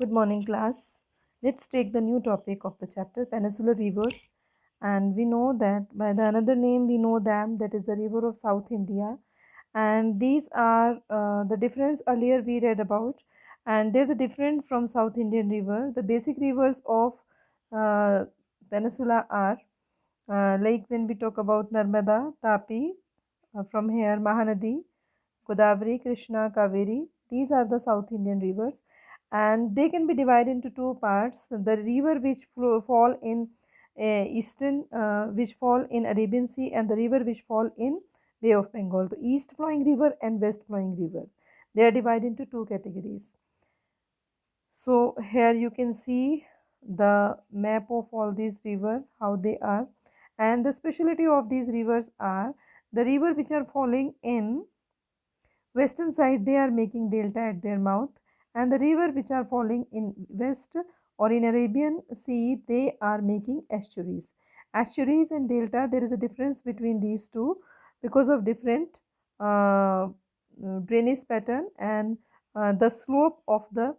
Good morning, class. Let's take the new topic of the chapter, Peninsular Rivers. And we know that by the another name, we know them, that is the river of South India. And these are the difference earlier we read about. And they're the different from South Indian river. The basic rivers of uh, Peninsula are like when we talk about Narmada, Tapi, from here Mahanadi, Godavari, Krishna, Kaveri. These are the South Indian rivers, and they can be divided into two parts. The river which fall in eastern, which fall in Arabian Sea, and the river which fall in Bay of Bengal. The east flowing river and west flowing river. They are divided into two categories. So here you can see the map of all these rivers, how they are, and the specialty of these rivers are the river which are falling in western side, they are making delta at their mouth, and the river which are falling in west or in Arabian Sea, they are making estuaries. Estuaries and delta, there is a difference between these two because of different drainage pattern and the slope of the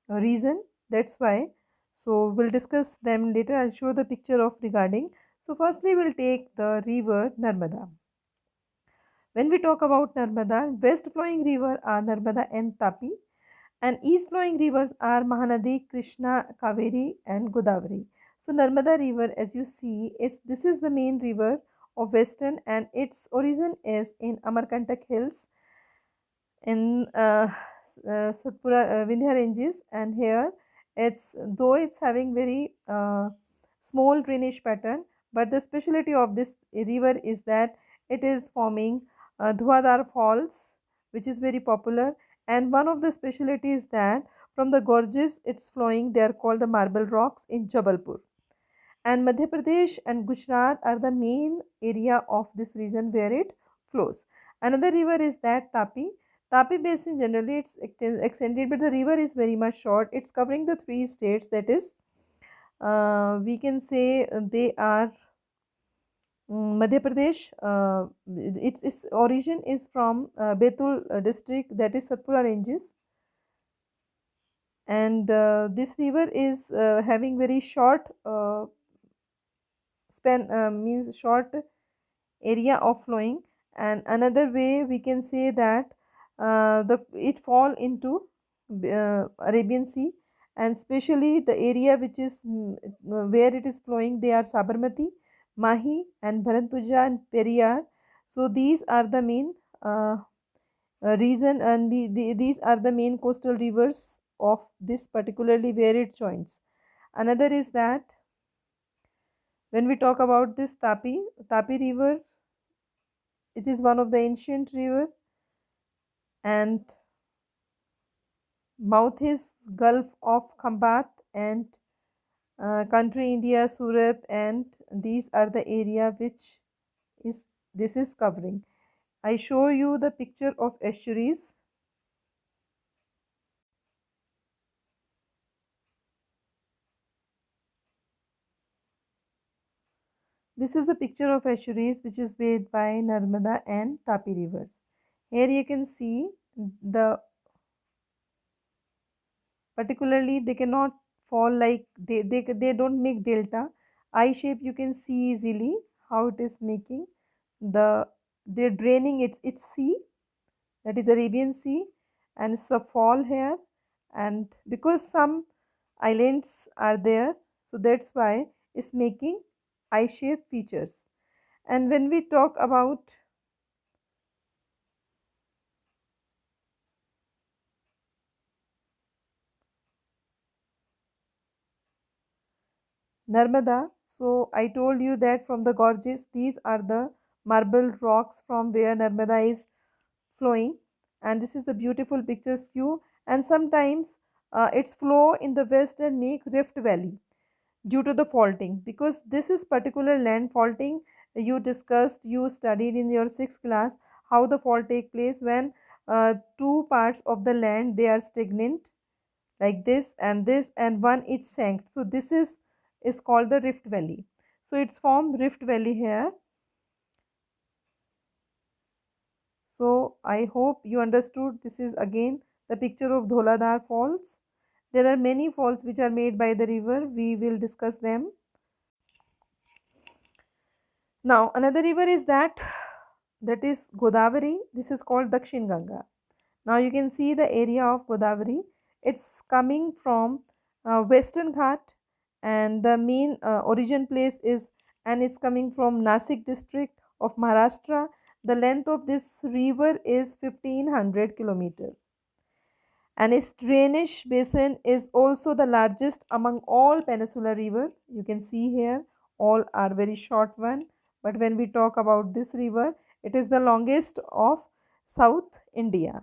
region. That's why. So we'll discuss them later. I'll show the picture of regarding. So firstly, we'll take the river Narmada. When we talk about Narmada, west flowing river are Narmada and Tapi, and east flowing rivers are Mahanadi, Krishna, Kaveri, and Godavari. So Narmada river, as you see, is this is the main river of western, and its origin is in Amarkantak hills in Satpura Vindhya ranges, and here it's though it's having very small drainage pattern, but the specialty of this river is that it is forming Dhuadar Falls, which is very popular, and one of the specialties is that from the gorges it's flowing. They are called the marble rocks in Jabalpur, and Madhya Pradesh and Gujarat are the main area of this region where it flows. Another river is that Tapi. Tapi basin generally it's extended, but the river is very much short. It's covering the three states. That is, we can say they are Madhya Pradesh. Its origin is from Betul district, that is Satpura ranges, and this river is having very short span, means short area of flowing. And another way we can say that the it fall into Arabian Sea, and especially the area which is where it is flowing, they are Sabarmati, Mahi, and Bharatpuzha and Periyar. So these are the main reason, and these are the main coastal rivers of this particularly where it joins. Another is that when we talk about this Tapi river, it is one of the ancient river, and mouth is Gulf of Khambat and country India, Surat, and these are the area which is this is covering. I show you the picture of estuaries. This is the picture of estuaries which is made by Narmada and Tapi rivers. Here you can see the particularly they cannot fall like they don't make delta I shape. You can see easily how it is making the they're draining its sea, that is Arabian Sea, and it's a fall here, and because some islands are there, so that's why it's making I shape features. And when we talk about Narmada, so I told you that from the gorges, these are the marble rocks from where Narmada is flowing, and this is the beautiful pictures view. And sometimes its flow in the west and make rift valley due to the faulting, because this is particular land faulting. You discussed, you studied in your sixth class how the fault take place when two parts of the land they are stagnant like this and one is sank. So this is called the rift valley. So it's formed rift valley here. So I hope you understood. This is again the picture of Dholadhar falls, There are many falls which are made by the river. We will discuss them. Now, another river is that is Godavari. This is called Dakshin Ganga. Now you can see the area of Godavari. It's coming from Western Ghat, and the main origin place is and is coming from Nasik district of Maharashtra. The length of this river is 1500 kilometer, and its drainage basin is also the largest among all peninsular river. You can see here all are very short one, but when we talk about this river, it is the longest of South India.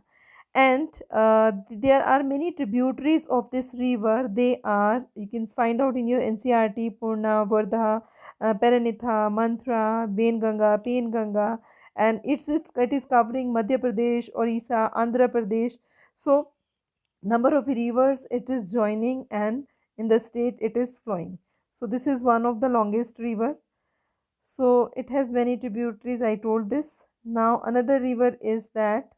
And there are many tributaries of this river. They are, you can find out in your NCRT: Purna, Vardha, Paranitha, Mantra, Venganga, Penganga, and it is covering Madhya Pradesh, Orissa, Andhra Pradesh. So number of rivers it is joining, and in the state it is flowing. So this is one of the longest river. So it has many tributaries, I told this. Now another river is that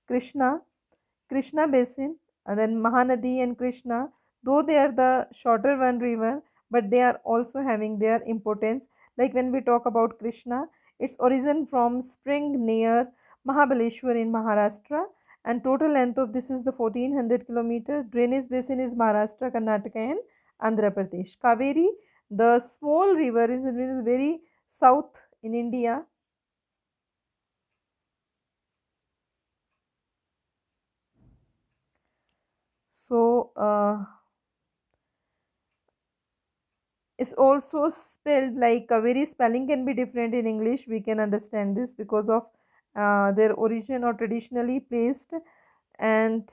Krishna, Krishna basin, and then Mahanadi and Krishna, though they are the shorter one river, but they are also having their importance. Like when we talk about Krishna, its origin from spring near Mahabaleshwar in Maharashtra, and total length of this is the 1400 kilometer. Drainage basin is Maharashtra, Karnataka, and Andhra Pradesh. Kaveri, the small river, is very south in India. So is also spelled like Kaveri. Spelling can be different in English. We can understand this because of their origin or traditionally placed. And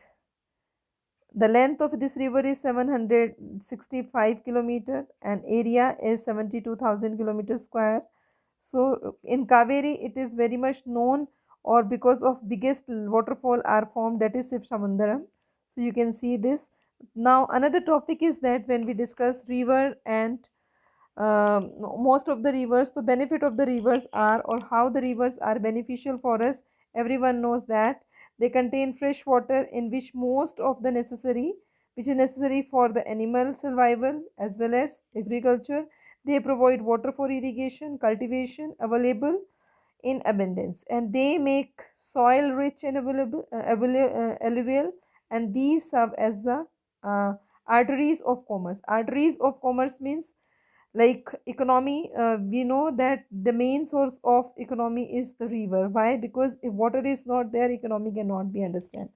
the length of this river is 765 kilometer, and area is 72,000 kilometers square. So in Kaveri it is very much known, or because of biggest waterfall are formed, that is Sivsamundaram. So you can see this. Now another topic is that when we discuss river and most of the rivers, the benefit of the rivers are, or how the rivers are beneficial for us, everyone knows that they contain fresh water in which most of the necessary which is necessary for the animal survival as well as agriculture. They provide water for irrigation, cultivation available in abundance, and they make soil rich and alluvial, and these serve as the uh, arteries of commerce. Arteries of commerce means like economy. We know that the main source of economy is the river. Why? Because if water is not there, economy cannot be understand.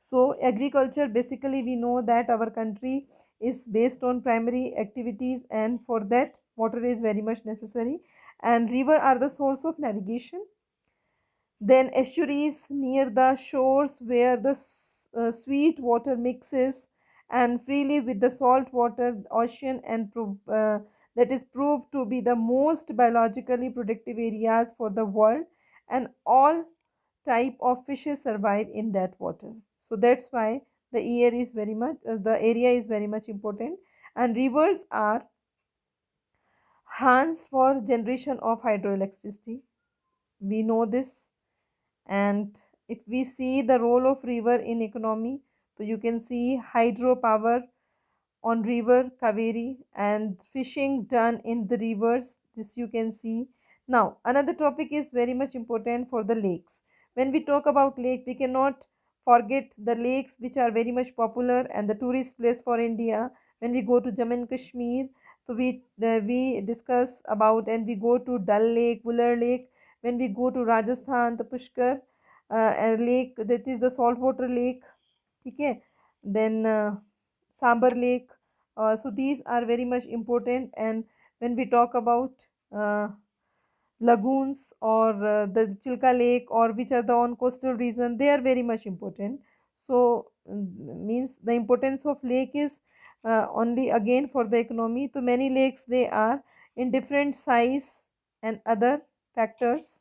So agriculture, basically we know that our country is based on primary activities, and for that water is very much necessary, and river are the source of navigation. Then estuaries near the shores where the sweet water mixes and freely with the salt water ocean, and that is proved to be the most biologically productive areas for the world, and all type of fishes survive in that water. So that's why the area is very much important, and rivers are hands for generation of hydroelectricity. We know this. And if we see the role of river in economy, so you can see hydropower on river Kaveri, and fishing done in the rivers, this you can see. Now another topic is very much important for the lakes. When we talk about lake, we cannot forget the lakes which are very much popular and the tourist place for India. When we go to Jammu and Kashmir, so we discuss about, and we go to Dal Lake, Wular Lake. When we go to Rajasthan, the Pushkar a lake, that is the saltwater lake. Okay. Then Sambar Lake. So these are very much important. And when we talk about lagoons, or the Chilka Lake, or which are the on coastal region, they are very much important. So means the importance of lake is only again for the economy. So many lakes, they are in different size and other factors.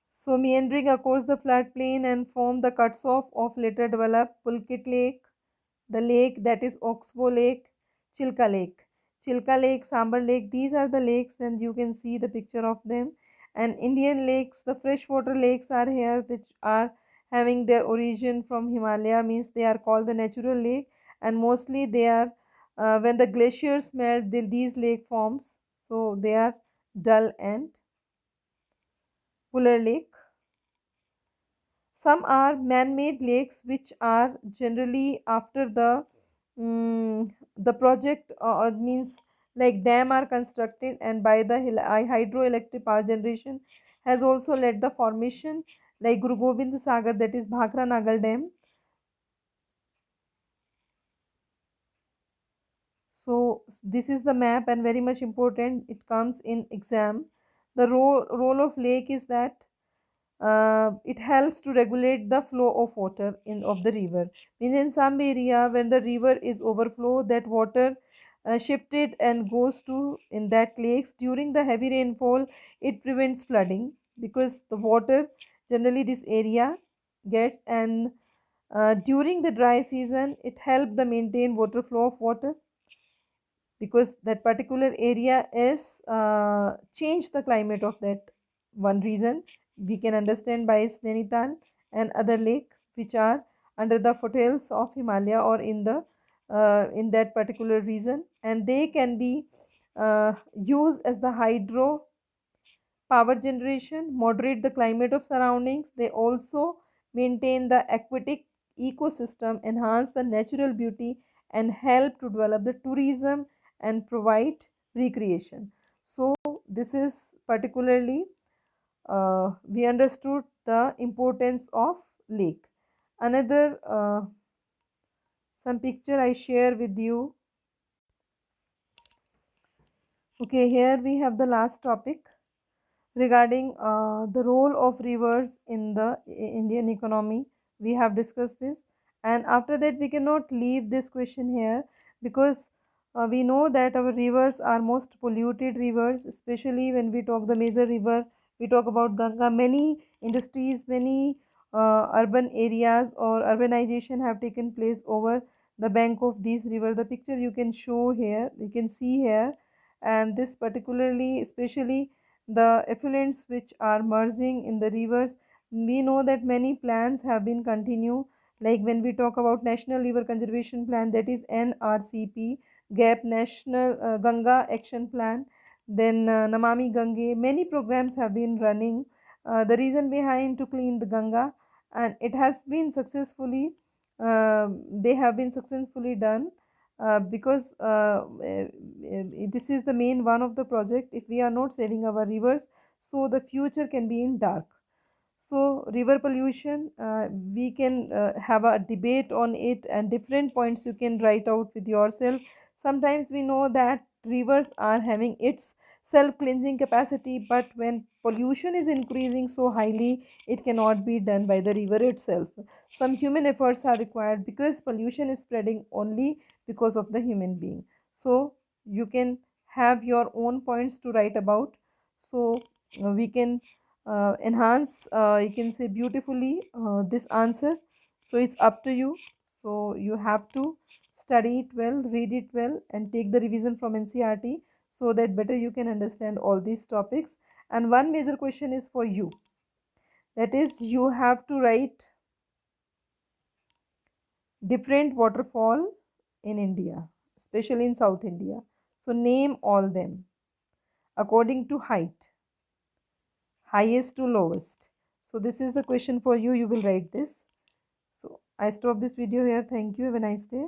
So meandering across the flat plain and form the cuts off of later developed Pulkit Lake, the lake that is Oxbow Lake, Chilka Lake. Chilka Lake, Sambar Lake, these are the lakes, then you can see the picture of them. And Indian lakes, the freshwater lakes are here, which are having their origin from Himalaya, means they are called the natural lake, and mostly they are when the glaciers melt, these lake forms, so they are Dal and Fuller Lake. Some are man-made lakes, which are generally after the project means like dam are constructed, and by the hydroelectric power generation has also led the formation, like Guru Gobind Sagar, that is Bhakra Nagal Dam. So this is the map and very much important. It comes in exam. The role of lake is that it helps to regulate the flow of water in of the river. Means in some area when the river is overflow, that water shifted and goes to in that lakes during the heavy rainfall. It prevents flooding because the water generally this area gets, and during the dry season it helps the maintain water flow of water, because that particular area is change the climate of that. One reason we can understand by Nainital and other lake which are under the foothills of Himalaya or in that particular region, and they can be used as the hydro power generation, moderate the climate of surroundings. They also maintain the aquatic ecosystem, enhance the natural beauty, and help to develop the tourism and provide recreation. So, this is particularly we understood the importance of lake. Another some picture I share with you. Okay, here we have the last topic regarding the role of rivers in the Indian economy. We have discussed this, and after that, we cannot leave this question here, because we know that our rivers are most polluted rivers, especially when we talk the major river. We talk about Ganga. Many industries, many urban areas or urbanization have taken place over the bank of these rivers. The picture you can show here, you can see here, and this particularly, especially the effluents which are merging in the rivers. We know that many plans have been continued, like when we talk about National River Conservation Plan, that is NRCP, GAP, National Ganga Action Plan, then Namami Gange. Many programs have been running. The reason behind to clean the Ganga, and it has been successfully they have been successfully done, because this is the main one of the project. If we are not saving our rivers, so the future can be in dark. So river pollution, we can have a debate on it, and different points you can write out with yourself. Sometimes we know that rivers are having its self cleansing capacity, but when pollution is increasing so highly, it cannot be done by the river itself. Some human efforts are required, because pollution is spreading only because of the human being. So you can have your own points to write about. So we can enhance, you can say beautifully, this answer. So it's up to you. So you have to study it well, read it well, and take the revision from NCRT, so that better you can understand all these topics. And one major question is for you, that is, you have to write different waterfall in India, especially in South India. So name all them according to height, highest to lowest. So this is the question for you. You will write this. So I stop this video here. Thank you. Have a nice day.